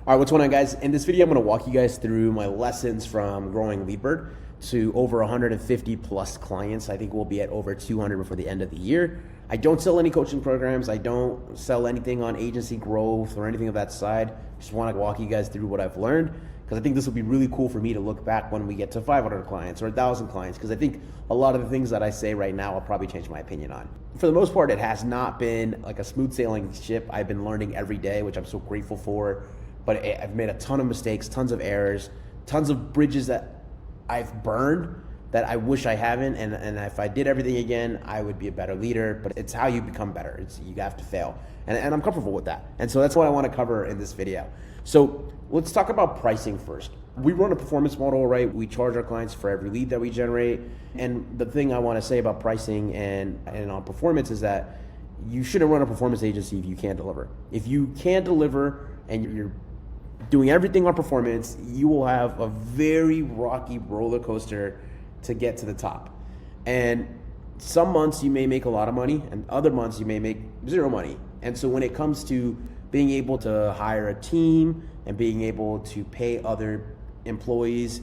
All right, what's going on, guys? In this video, I'm going to walk you guys through my lessons from growing Leadbird to over 150 plus clients. I think we'll be at over 200 before the end of the year. I don't sell any coaching programs. I don't sell anything on agency growth or anything of that side. Just want to walk you guys through what I've learned, because I think this will be really cool for me to look back when we get to 500 clients or 1,000 clients, because I think a lot of the things that I say right now I'll probably change my opinion on. For the most part, it has not been like a smooth sailing ship. I've been learning every day, which I'm so grateful for. But I've made a ton of mistakes, tons of errors, tons of bridges that I've burned that I wish I haven't. And if I did everything again, I would be a better leader. But it's how you become better. You have to fail. And I'm comfortable with that. And so that's what I want to cover in this video. So let's talk about pricing first. We run a performance model, right? We charge our clients for every lead that we generate. And the thing I want to say about pricing and on performance is that you shouldn't run a performance agency if you can't deliver. If you can't deliver and you're doing everything on performance, you will have a very rocky roller coaster to get to the top. And some months you may make a lot of money, and other months you may make zero money. And so when it comes to being able to hire a team and being able to pay other employees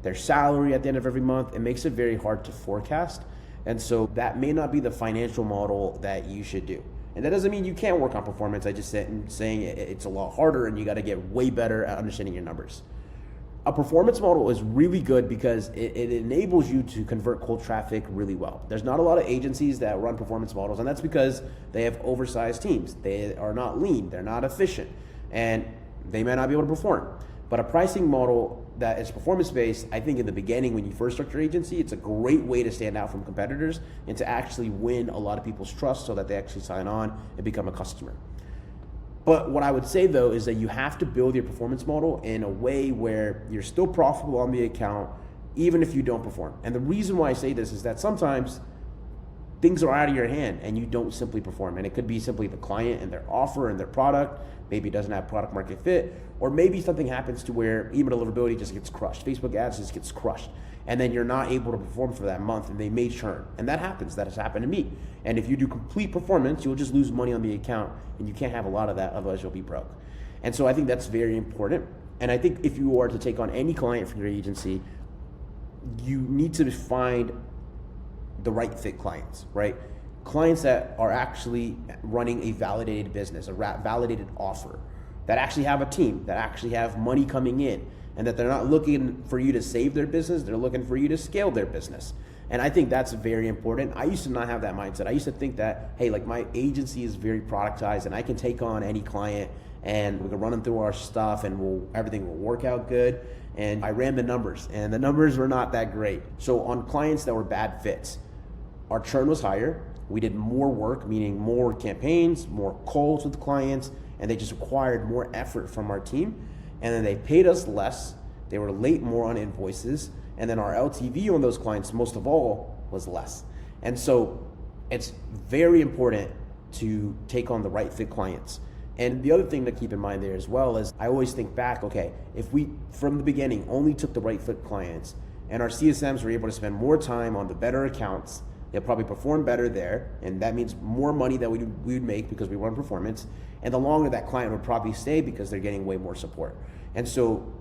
their salary at the end of every month, it makes it very hard to forecast. And so that may not be the financial model that you should do. And that doesn't mean you can't work on performance. I just said saying it's a lot harder and you got to get way better at understanding your numbers. A performance model is really good because it enables you to convert cold traffic really well. There's not a lot of agencies that run performance models, and that's because they have oversized teams. They are not lean, they're not efficient, and they may not be able to perform. But a pricing model that is performance-based, I think in the beginning when you first start your agency, it's a great way to stand out from competitors and to actually win a lot of people's trust so that they actually sign on and become a customer. But what I would say though is that you have to build your performance model in a way where you're still profitable on the account even if you don't perform. And the reason why I say this is that sometimes things are out of your hand and you don't simply perform. And it could be simply the client and their offer and their product. Maybe it doesn't have product market fit, or maybe something happens to where email deliverability just gets crushed. Facebook ads just gets crushed. And then you're not able to perform for that month and they may churn. And that happens, that has happened to me. And if you do complete performance, you'll just lose money on the account and you can't have a lot of that, otherwise you'll be broke. And so I think that's very important. And I think if you are to take on any client for your agency, you need to find the right fit clients, right? Clients that are actually running a validated business, a validated offer, that actually have a team, that actually have money coming in, and that they're not looking for you to save their business, they're looking for you to scale their business. And I think that's very important. I used to not have that mindset. I used to think that, hey, like my agency is very productized and I can take on any client and we can run them through our stuff and everything will work out good. And I ran the numbers and the numbers were not that great. So on clients that were bad fits, our churn was higher. We did more work, meaning more campaigns, more calls with clients, and they just required more effort from our team. And then they paid us less. They were late more on invoices. And then our LTV on those clients, most of all, was less. And so it's very important to take on the right fit clients. And the other thing to keep in mind there as well is I always think back, okay, if we, from the beginning, only took the right fit clients and our CSMs were able to spend more time on the better accounts, they'll probably perform better there, and that means more money that we would make because we run performance, and the longer that client would probably stay because they're getting way more support. And so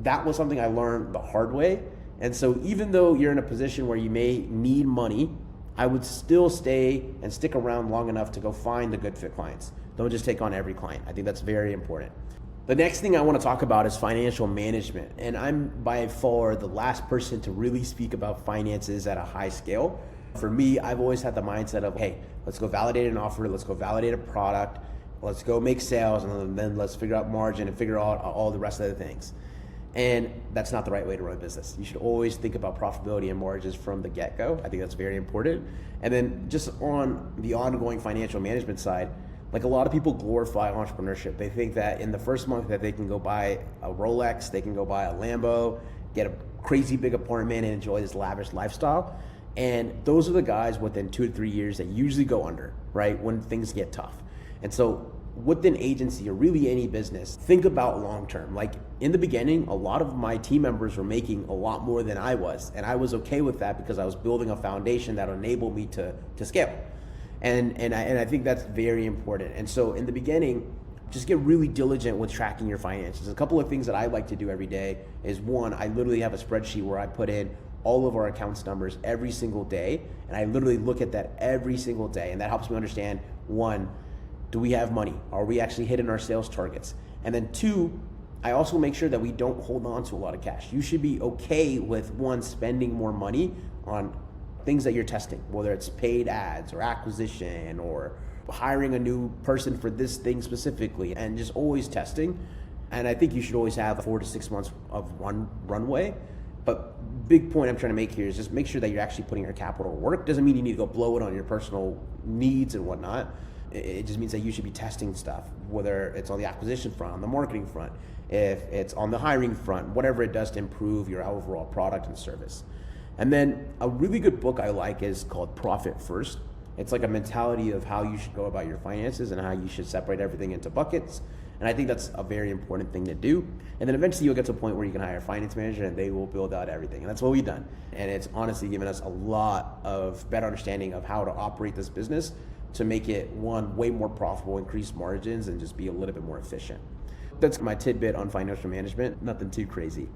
that was something I learned the hard way. And so even though you're in a position where you may need money, I would still stay and stick around long enough to go find the good fit clients. Don't just take on every client. I think that's very important. The next thing I want to talk about is financial management. And I'm by far the last person to really speak about finances at a high scale. For me, I've always had the mindset of, hey, let's go validate an offer, let's go validate a product, let's go make sales, and then let's figure out margin and figure out all the rest of the things. And that's not the right way to run a business. You should always think about profitability and margins from the get-go. I think that's very important. And then just on the ongoing financial management side, like a lot of people glorify entrepreneurship. They think that in the first month that they can go buy a Rolex, they can go buy a Lambo, get a crazy big apartment and enjoy this lavish lifestyle. And those are the guys within 2 to 3 years that usually go under, right, when things get tough. And so with an agency or really any business, think about long-term. Like in the beginning, a lot of my team members were making a lot more than I was. And I was okay with that because I was building a foundation that enabled me to scale. And I think that's very important. And so in the beginning, just get really diligent with tracking your finances. A couple of things that I like to do every day is, one, I literally have a spreadsheet where I put in all of our accounts numbers every single day, and I literally look at that every single day, and that helps me understand, one, do we have money? Are we actually hitting our sales targets? And then two, I also make sure that we don't hold on to a lot of cash. You should be okay with, one, spending more money on things that you're testing, whether it's paid ads or acquisition or hiring a new person for this thing specifically, and just always testing. And I think you should always have 4 to 6 months of runway. But big point I'm trying to make here is just make sure that you're actually putting your capital to work. Doesn't mean you need to go blow it on your personal needs and whatnot. It just means that you should be testing stuff, whether it's on the acquisition front, on the marketing front, if it's on the hiring front, whatever it does to improve your overall product and service. And then a really good book I like is called Profit First. It's like a mentality of how you should go about your finances and how you should separate everything into buckets. And I think that's a very important thing to do. And then eventually you'll get to a point where you can hire a finance manager and they will build out everything. And that's what we've done. And it's honestly given us a lot of better understanding of how to operate this business to make it, one, way more profitable, increase margins, and just be a little bit more efficient. That's my tidbit on financial management. Nothing too crazy.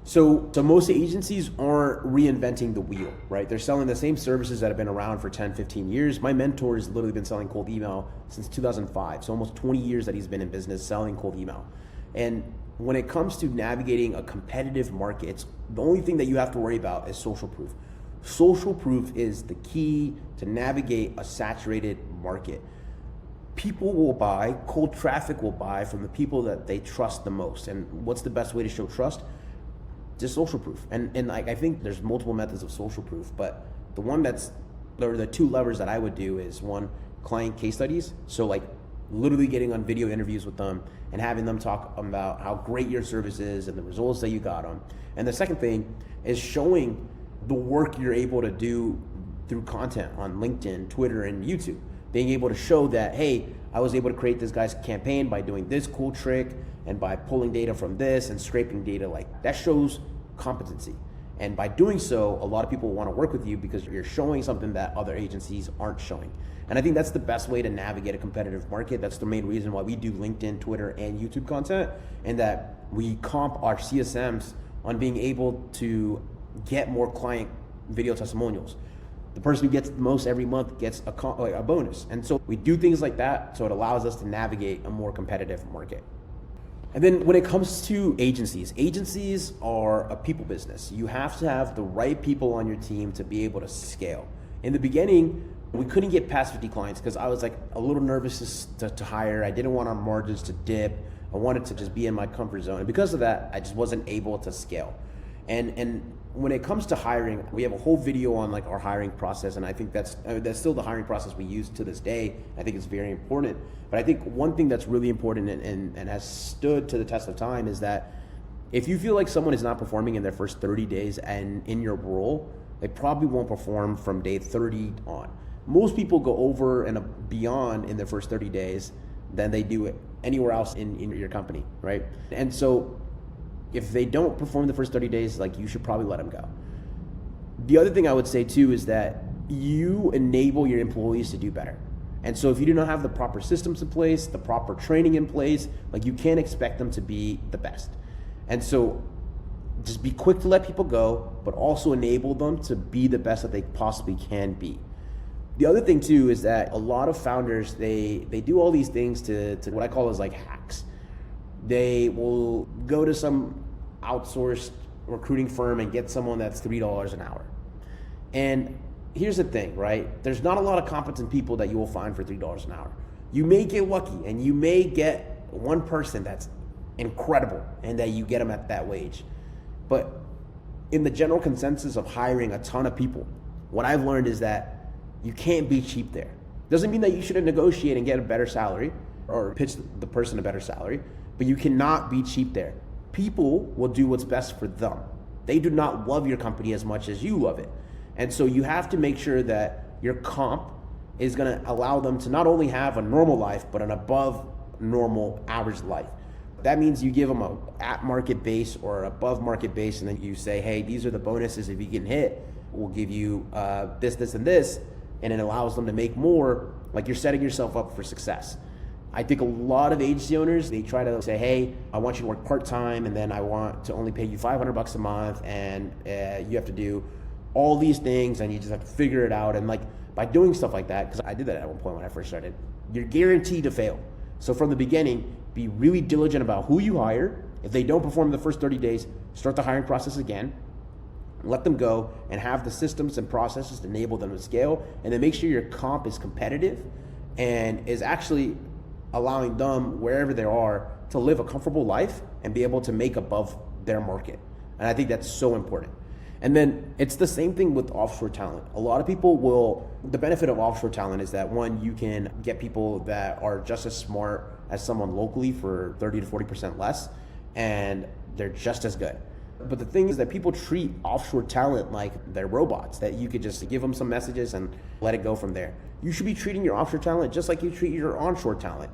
So most agencies aren't reinventing the wheel, right? They're selling the same services that have been around for 10, 15 years. My mentor has literally been selling cold email since 2005. So almost 20 years that he's been in business selling cold email. And when it comes to navigating a competitive market, the only thing that you have to worry about is social proof. Social proof is the key to navigate a saturated market. People will buy, cold traffic will buy from the people that they trust the most. And what's the best way to show trust? Just social proof. And like, I think there's multiple methods of social proof, but the one or the two levers that I would do is, one, client case studies. So like literally getting on video interviews with them and having them talk about how great your service is and the results that you got them. And the second thing is showing the work you're able to do through content on LinkedIn, Twitter, and YouTube. Being able to show that, hey, I was able to create this guy's campaign by doing this cool trick and by pulling data from this and scraping data. Like, that shows competency. And by doing so, a lot of people want to work with you because you're showing something that other agencies aren't showing. And I think that's the best way to navigate a competitive market. That's the main reason why we do LinkedIn, Twitter, and YouTube content, and that we comp our CSMs on being able to get more client video testimonials. The person who gets the most every month gets a bonus. And so we do things like that, so it allows us to navigate a more competitive market. And then when it comes to agencies are a people business. You have to have the right people on your team to be able to scale. In the beginning, we couldn't get past 50 clients because I was like a little nervous to hire. I didn't want our margins to dip. I wanted to just be in my comfort zone. And because of that, I just wasn't able to scale. And when it comes to hiring, we have a whole video on like our hiring process, and I think that's still the hiring process we use to this day. I think it's very important. But I think one thing that's really important and has stood to the test of time is that if you feel like someone is not performing in their first 30 days and in your role, they probably won't perform from day 30 on. Most people go over and beyond in their first 30 days than they do anywhere else in your company, right? And so if they don't perform the first 30 days, like, you should probably let them go. The other thing I would say too is that you enable your employees to do better. And so if you do not have the proper systems in place, the proper training in place, like, you can't expect them to be the best. And so just be quick to let people go, but also enable them to be the best that they possibly can be. The other thing too is that a lot of founders, they do all these things to what I call as like hacks. They will go to some outsourced recruiting firm and get someone that's $3 an hour. And here's the thing, right? There's not a lot of competent people that you will find for $3 an hour. You may get lucky and you may get one person that's incredible and that you get them at that wage. But in the general consensus of hiring a ton of people, what I've learned is that you can't be cheap there. Doesn't mean that you shouldn't negotiate and get a better salary or pitch the person a better salary, but you cannot be cheap there. People will do what's best for them. They do not love your company as much as you love it. And so you have to make sure that your comp is gonna allow them to not only have a normal life, but an above normal average life. That means you give them a at market base or above market base, and then you say, hey, these are the bonuses if you can hit. We'll give you this, and this, and it allows them to make more. Like, you're setting yourself up for success. I think a lot of agency owners, they try to say, hey, I want you to work part-time and then I want to only pay you $500 a month and you have to do all these things and you just have to figure it out. And like by doing stuff like that, because I did that at one point when I first started, you're guaranteed to fail. So from the beginning, be really diligent about who you hire. If they don't perform in the first 30 days, start the hiring process again. Let them go and have the systems and processes to enable them to scale, and then make sure your comp is competitive and is actually allowing them, wherever they are, to live a comfortable life and be able to make above their market. And I think that's so important. And then it's the same thing with offshore talent. A lot of people the benefit of offshore talent is that one, you can get people that are just as smart as someone locally for 30 to 40% less, and they're just as good. But the thing is that people treat offshore talent like they're robots, that you could just give them some messages and let it go from there. You should be treating your offshore talent just like you treat your onshore talent.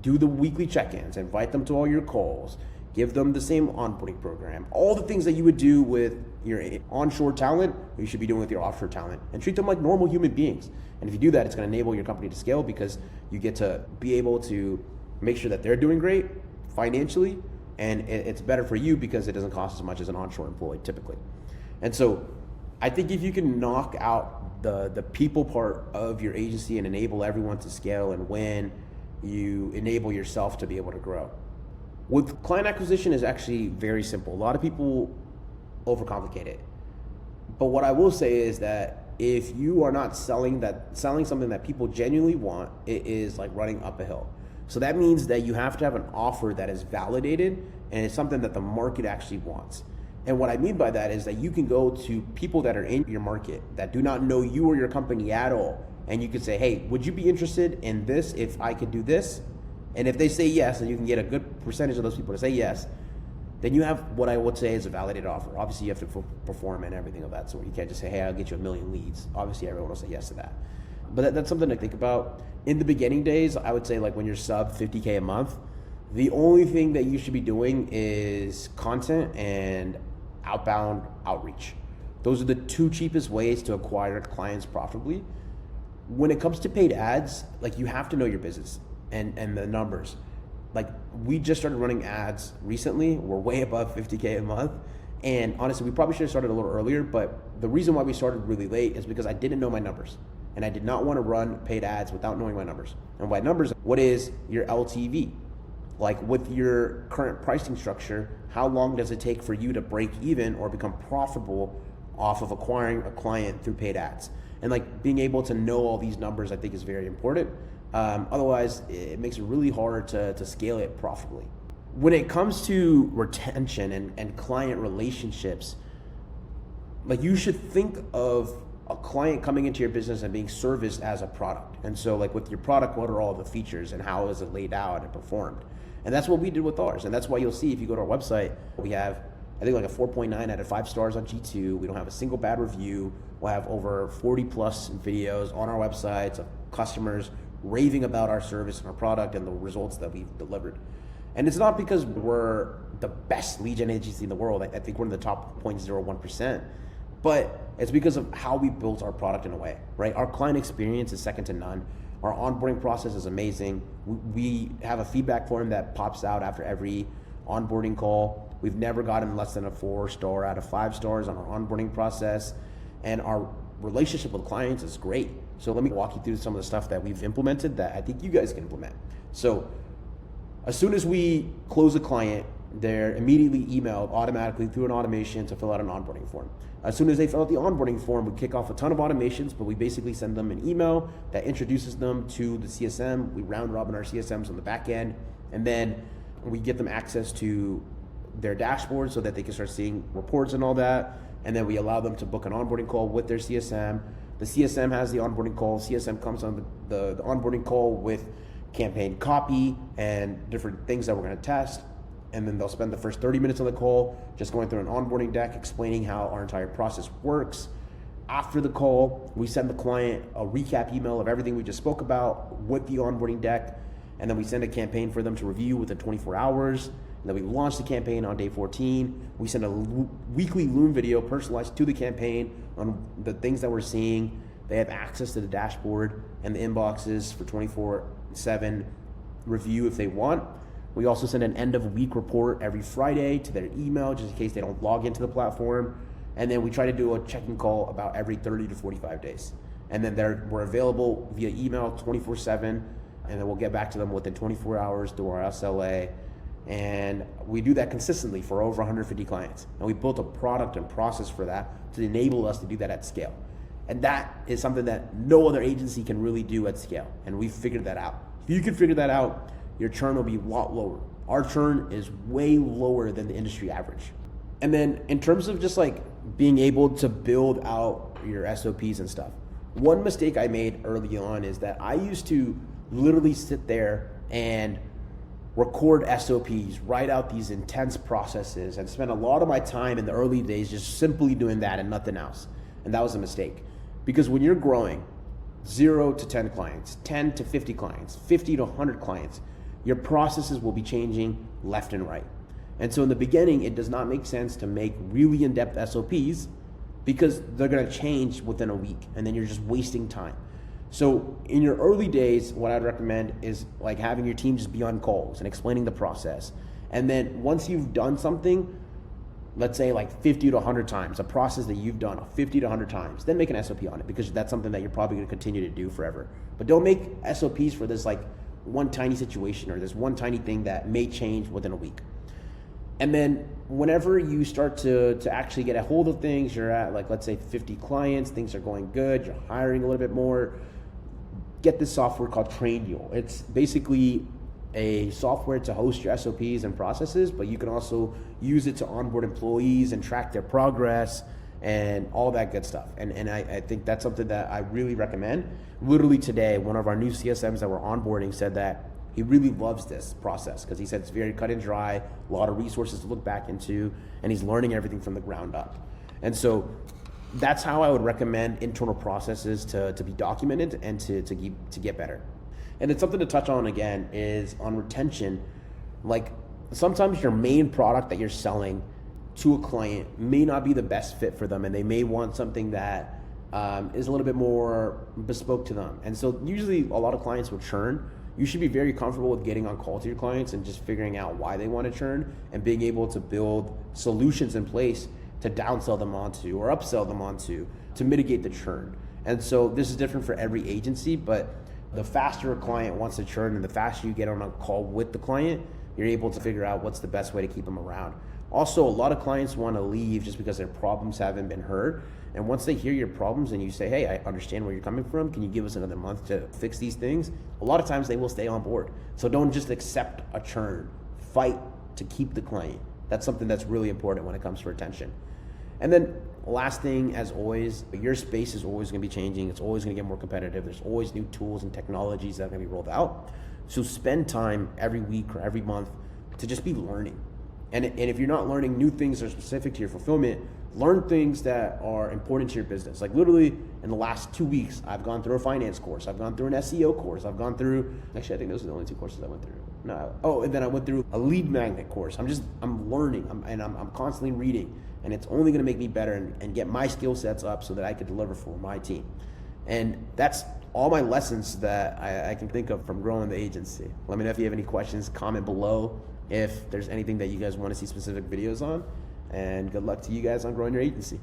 Do the weekly check-ins, invite them to all your calls, give them the same onboarding program. All the things that you would do with your onshore talent, you should be doing with your offshore talent, and treat them like normal human beings. And if you do that, it's going to enable your company to scale because you get to be able to make sure that they're doing great financially, and it's better for you because it doesn't cost as much as an onshore employee typically. And so I think if you can knock out the people part of your agency and enable everyone to scale and win, you enable yourself to be able to grow. With client acquisition is actually very simple. A lot of people overcomplicate it. But what I will say is that if you are not selling something that people genuinely want, it is like running up a hill. So that means that you have to have an offer that is validated and it's something that the market actually wants. And what I mean by that is that you can go to people that are in your market that do not know you or your company at all, and you could say, hey, would you be interested in this if I could do this? And if they say yes, and you can get a good percentage of those people to say yes, then you have what I would say is a validated offer. Obviously, you have to perform and everything of that sort. You can't just say, hey, I'll get you 1 million leads. Obviously, everyone will say yes to that. But that's something to think about. In the beginning days, I would say like when you're sub 50K a month, the only thing that you should be doing is content and outbound outreach. Those are the two cheapest ways to acquire clients profitably. When it comes to paid ads, like you have to know your business and the numbers. Like we just started running ads recently. We're way above 50K a month. And honestly, we probably should have started a little earlier, but the reason why we started really late is because I didn't know my numbers. And I did not want to run paid ads without knowing my numbers. And by numbers, what is your LTV? Like with your current pricing structure, how long does it take for you to break even or become profitable off of acquiring a client through paid ads? And like being able to know all these numbers, I think is very important. Otherwise, it makes it really hard to scale it profitably. When it comes to retention and client relationships, like you should think of a client coming into your business and being serviced as a product. And so like with your product, what are all the features and how is it laid out and performed? And that's what we did with ours. And that's why you'll see if you go to our website, we have, I think like a 4.9 out of 5 stars on G2. We don't have a single bad review. We'll have over 40 plus videos on our websites of customers raving about our service and our product and the results that we've delivered. And it's not because we're the best lead gen agency in the world. I think we're in the top 0.01%. But it's because of how we built our product in a way, right? Our client experience is second to none. Our onboarding process is amazing. We have a feedback form that pops out after every onboarding call. We've never gotten less than a 4-star out of 5 stars on our onboarding process. And our relationship with clients is great. So let me walk you through some of the stuff that we've implemented that I think you guys can implement. So as soon as we close a client, they're immediately emailed automatically through an automation to fill out an onboarding form. As soon as they fill out the onboarding form, we kick off a ton of automations, but we basically send them an email that introduces them to the CSM. We round robin our CSMs on the back end, and then we get them access to their dashboard so that they can start seeing reports and all that. And then we allow them to book an onboarding call with their CSM. The CSM has the onboarding call. CSM comes on the onboarding call with campaign copy and different things that we're going to test. And then they'll spend the first 30 minutes on the call just going through an onboarding deck, explaining how our entire process works. After the call, we send the client a recap email of everything we just spoke about with the onboarding deck. And then we send a campaign for them to review within 24 hours. And then we launch the campaign on day 14. We send a weekly Loom video personalized to the campaign on the things that we're seeing. They have access to the dashboard and the inboxes for 24/7. review if they want. We also send an end of week report every Friday to their email, just in case they don't log into the platform. And then we try to do a check-in call about every 30 to 45 days. And then we're available via email 24/7, and then we'll get back to them within 24 hours through our SLA. And we do that consistently for over 150 clients. And we built a product and process for that to enable us to do that at scale. And that is something that no other agency can really do at scale. And we figured that out. If you can figure that out, your churn will be a lot lower. Our churn is way lower than the industry average. And then in terms of just like being able to build out your SOPs and stuff, one mistake I made early on is that I used to literally sit there and record SOPs, write out these intense processes, and spend a lot of my time in the early days just simply doing that and nothing else. And that was a mistake. Because when you're growing 0 to 10 clients, 10 to 50 clients, 50 to 100 clients, your processes will be changing left and right. And so in the beginning, it does not make sense to make really in-depth SOPs because they're gonna change within a week, and then you're just wasting time. So in your early days, what I'd recommend is like having your team just be on calls and explaining the process. And then once you've done something, let's say like 50 to 100 times, a process that you've done 50 to 100 times, then make an SOP on it, because that's something that you're probably gonna continue to do forever. But don't make SOPs for this like one tiny situation or this one tiny thing that may change within a week. And then whenever you start to actually get a hold of things, you're at like, let's say 50 clients, things are going good, you're hiring a little bit more, get this software called Trainio. It's basically a software to host your SOPs and processes, but you can also use it to onboard employees and track their progress and all that good stuff. And I think that's something that I really recommend. Literally today, one of our new CSMs that we're onboarding said that he really loves this process because he said it's very cut and dry, a lot of resources to look back into, and he's learning everything from the ground up. And so that's how I would recommend internal processes to be documented and to get better. And then something to touch on again is on retention. Like sometimes your main product that you're selling to a client may not be the best fit for them, and they may want something that is a little bit more bespoke to them. And so usually a lot of clients will churn. You should be very comfortable with getting on call to your clients and just figuring out why they want to churn and being able to build solutions in place to downsell them onto or upsell them onto to mitigate the churn. And so this is different for every agency, but the faster a client wants to churn and the faster you get on a call with the client, you're able to figure out what's the best way to keep them around. Also, a lot of clients want to leave just because their problems haven't been heard. And once they hear your problems and you say, hey, I understand where you're coming from, can you give us another month to fix these things? A lot of times they will stay on board. So don't just accept a churn. Fight to keep the client. That's something that's really important when it comes to retention. And then last thing, as always, your space is always going to be changing. It's always going to get more competitive. There's always new tools and technologies that are going to be rolled out. So spend time every week or every month to just be learning. And if you're not learning new things that are specific to your fulfillment, learn things that are important to your business. Like literally in the last 2 weeks, I've gone through a finance course. I've gone through an SEO course. I've gone through, actually, I think those are the only 2 courses I went through. And then I went through a lead magnet course. I'm learning, I'm constantly reading, and it's only gonna make me better and get my skill sets up so that I could deliver for my team. And that's all my lessons that I can think of from growing the agency. Let me know if you have any questions, comment below if there's anything that you guys want to see specific videos on, and good luck to you guys on growing your agency.